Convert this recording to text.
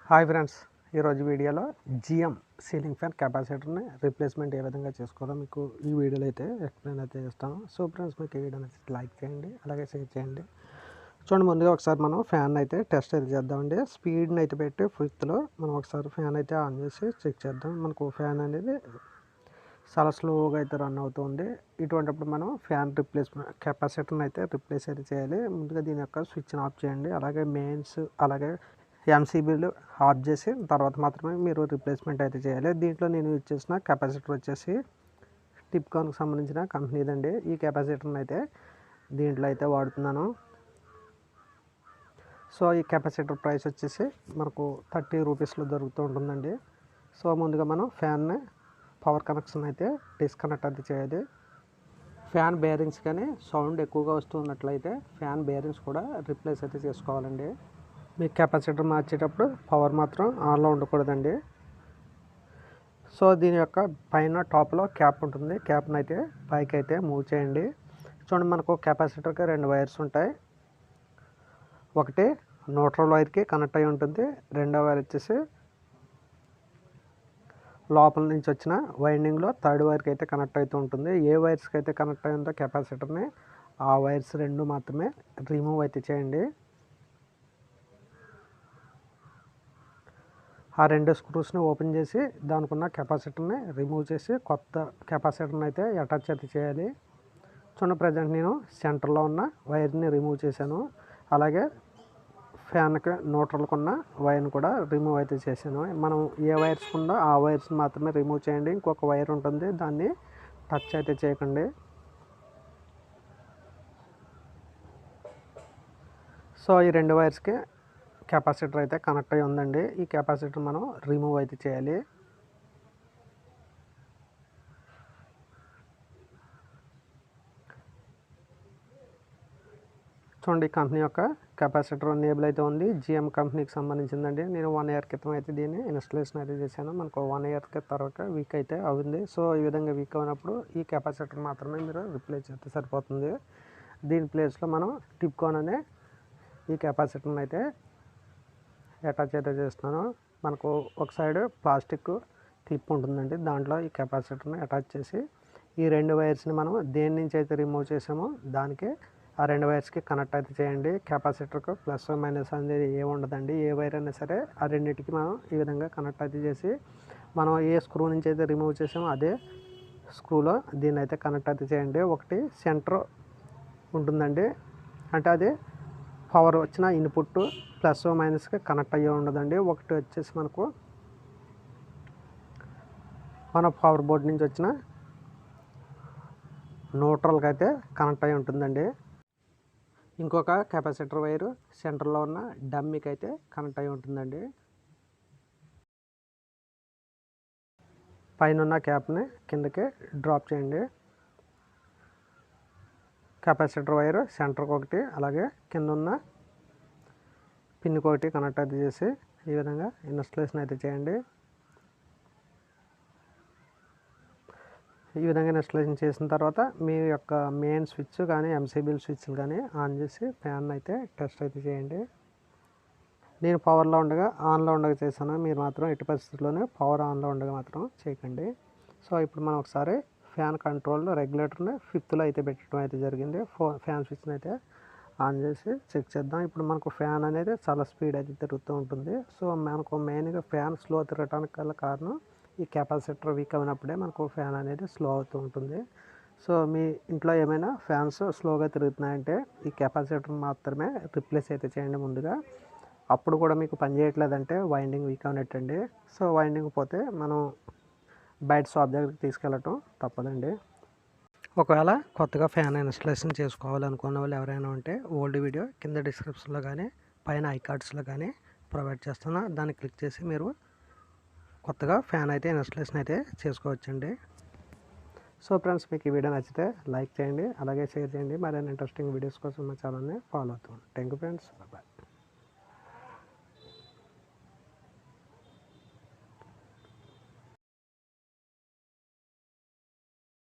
Hi friends, ఈరోజు వీడియోలో GM ceiling fan కెపాసిటర్ని replacement ఏ విధంగా చేసుకోవాలో మీకు ఈ వీడియోలో అయితే ఎక్స్ప్లెయిన్ అయితే చేస్తాను. సో ఫ్రెండ్స్, మీకు ఈ వీడియో నచ్చితే లైక్ చేయండి, అలాగే షేర్ చేయండి. చూడండి, ముందుగా ఒకసారి మనం ఫ్యాన్ అయితే టెస్ట్ అయితే చేద్దామండి. స్పీడ్ని అయితే పెట్టి ఫిఫ్త్లో మనం ఒకసారి ఫ్యాన్ అయితే ఆన్ చేసి చెక్ చేద్దాం. మనకు ఫ్యాన్ అనేది చాలా స్లోగా అయితే రన్ అవుతుంది. ఇటువంటిప్పుడు మనం ఫ్యాన్ రీప్లేస్మెంట్ కెపాసిటర్ని అయితే రీప్లేస్ అయితే చేయాలి. ముందుగా దీని యొక్క స్విచ్ని ఆఫ్ చేయండి, అలాగే మెయిన్స్ అలాగే ఎంసీబీలు ఆఫ్ చేసి తర్వాత మాత్రమే మీరు రీప్లేస్మెంట్ అయితే చేయాలి. దీంట్లో నేను యూజ్ చేసిన కెపాసిటర్ వచ్చేసి టిప్కాన్కి సంబంధించిన కంపెనీదండి. ఈ కెపాసిటర్ని అయితే దీంట్లో అయితే వాడుతున్నాను. సో ఈ కెపాసిటర్ ప్రైస్ వచ్చేసి మనకు 30 రూపీస్లో దొరుకుతూ ఉంటుందండి. సో ముందుగా మనం ఫ్యాన్ని పవర్ కనెక్షన్ అయితే డిస్కనెక్ట్ అయితే చేయాలి. ఫ్యాన్ బేరింగ్స్ కానీ సౌండ్ ఎక్కువగా వస్తున్నట్లయితే ఫ్యాన్ బేరింగ్స్ కూడా రీప్లేస్ అయితే చేసుకోవాలండి. మీ కెపాసిటర్ మార్చేటప్పుడు పవర్ మాత్రం ఆన్లో ఉండకూడదండి. సో దీని యొక్క పైన టాప్లో క్యాప్ ఉంటుంది. క్యాప్ని అయితే పైకి అయితే మూవ్ చేయండి. చూడండి, మనకు కెపాసిటర్కి 2 వైర్స్ ఉంటాయి. ఒకటి న్యూట్రల్ వైర్కి కనెక్ట్ అయి ఉంటుంది, రెండో వైర్ వచ్చేసి లోపల నుంచి వచ్చిన వైండింగ్లో థర్డ్ వైర్కి అయితే కనెక్ట్ అవుతూ ఉంటుంది. ఏ వైర్స్కి అయితే కనెక్ట్ అయి ఉందో కెపాసిటర్ని ఆ వైర్స్ 2 మాత్రమే రిమూవ్ అయితే చేయండి. ఆ 2 స్క్రూస్ని ఓపెన్ చేసి దానికి ఉన్న కెపాసిటర్ని రిమూవ్ చేసి కొత్త కెపాసిటర్ని అయితే అటాచ్ అయితే చేయాలి. చూడండి, ప్రజెంట్ నేను సెంటర్లో ఉన్న వైర్ని రిమూవ్ చేశాను. అలాగే ఫ్యాన్కి న్యూట్రల్కి ఉన్న వైర్ని కూడా రిమూవ్ అయితే చేశాను. మనం ఏ వైర్స్ ఉందో ఆ వైర్స్ మాత్రమే రిమూవ్ చేయండి. ఇంకొక వైర్ ఉంటుంది, దాన్ని టచ్ అయితే చేయకండి. సో ఈ 2 వైర్స్కి కెపాసిటర్ అయితే కనెక్ట్ అయి ఉందండి. ఈ కెపాసిటర్ మనం రిమూవ్ అయితే చేయాలి. చూడండి, కంపెనీ యొక్క కెపాసిటర్ ఎనేబుల్ అయితే ఉంది. జిఎం కంపెనీకి సంబంధించిందండి. నేను 1 ఇయర్ క్రితం అయితే దీన్ని ఇన్స్టలేషన్ అయితే చేశాను. మనకు 1 ఇయర్ తర్వాత వీక్ అయితే అవుతుంది. సో ఈ విధంగా వీక్ అయినప్పుడు ఈ కెపాసిటర్ మాత్రమే మీరు రిప్లేస్ చేస్తే సరిపోతుంది. దీని ప్లేస్లో మనం టిప్కాన్ అనే ఈ కెపాసిటర్ని అయితే అటాచ్ అయితే చేస్తున్నాను. మనకు ఒక సైడ్ ప్లాస్టిక్ క్లిప్ ఉంటుందండి, దాంట్లో ఈ కెపాసిటర్ని అటాచ్ చేసి ఈ 2 వైర్స్ని మనం దేని నుంచి అయితే రిమూవ్ చేసామో దానికి ఆ 2 వైర్స్కి కనెక్ట్ అయితే చేయండి. కెపాసిటర్కు ప్లస్ మైనస్ అనేది ఏమి ఉండదండి. ఏ వైర్ అయినా సరే ఆ రెండింటికి మనం ఈ విధంగా కనెక్ట్ అయితే చేసి మనం ఏ స్క్రూ నుంచి అయితే రిమూవ్ చేసామో అదే స్క్రూలో దీన్ని అయితే కనెక్ట్ అయితే చేయండి. ఒకటి సెంటర్ ఉంటుందండి, అంటే అది పవర్ వచ్చిన ఇన్పుట్ ప్లస్ మైనస్కి కనెక్ట్ అయ్యి ఉండదండి. ఒకటి వచ్చేసి మనకు మన పవర్ బోర్డ్ నుంచి వచ్చిన న్యూట్రల్కి అయితే కనెక్ట్ అయి ఉంటుందండి. ఇంకొక కెపాసిటర్ వైరు సెంటర్లో ఉన్న డమ్మీకి అయితే కనెక్ట్ అయి ఉంటుందండి. పైన ఉన్న క్యాప్ని కిందకి డ్రాప్ చేయండి. కెపాసిటర్ వైరు సెంటర్కి ఒకటి, అలాగే కింద ఉన్న పిన్కి ఒకటి కనెక్ట్ అయితే చేసి ఈ విధంగా ఇన్స్టలేషన్ అయితే చేయండి. ఈ విధంగా ఇన్స్టలేషన్ చేసిన తర్వాత మీ యొక్క మెయిన్ స్విచ్ కానీ ఎంసీబీల్ స్విచ్లు కానీ ఆన్ చేసి ఫ్యాన్ అయితే టెస్ట్ అయితే చేయండి. నేను పవర్లో ఉండగా ఆన్లో ఉండగా చేశాను. మీరు మాత్రం ఎట్టి పరిస్థితుల్లోనే పవర్ ఆన్లో ఉండగా మాత్రం చేయకండి. సో ఇప్పుడు మనం ఒకసారి ఫ్యాన్ కంట్రోల్ రెగ్యులేటర్ని 5th అయితే పెట్టడం అయితే జరిగింది. ఫ్యాన్ స్విచ్ని అయితే ఆన్ చేసి చెక్ చేద్దాం. ఇప్పుడు మనకు ఫ్యాన్ అనేది చాలా స్పీడ్ అయితే తిరుగుతూ ఉంటుంది. సో మనకు మెయిన్గా ఫ్యాన్ స్లో తిరగడానికి గల కారణం ఈ కెపాసిటర్ వీక్ అయినప్పుడే మనకు ఫ్యాన్ అనేది స్లో అవుతూ ఉంటుంది. సో మీ ఇంట్లో ఏమైనా ఫ్యాన్స్ స్లోగా తిరుగుతున్నాయంటే ఈ కెపాసిటర్ మాత్రమే రిప్లేస్ అయితే చేయండి ముందుగా. అప్పుడు కూడా మీకు పని చేయట్లేదంటే వైండింగ్ వీక్ అయినట్టండి. సో వైండింగ్ పోతే మనం బయట షాప్ దగ్గరికి తీసుకెళ్ళటం తప్పదండి. ఒకవేళ కొత్తగా ఫ్యాన్ ఇన్స్టలేషన్ చేసుకోవాలనుకున్న వాళ్ళు ఎవరైనా ఉంటే ఓల్డ్ వీడియో కింద డిస్క్రిప్షన్లో కానీ పైన ఐకార్డ్స్లో కానీ ప్రొవైడ్ చేస్తున్నా, దాన్ని క్లిక్ చేసి మీరు కొత్తగా ఫ్యాన్ అయితే ఇన్స్టలేషన్ అయితే చేసుకోవచ్చండి. సో ఫ్రెండ్స్, మీకు ఈ వీడియో నచ్చితే లైక్ చేయండి, అలాగే షేర్ చేయండి. మరిన్ని ఇంట్రెస్టింగ్ వీడియోస్ కోసం మా ఛానల్ని ఫాలో అవుతాం. Thank you friends, bye.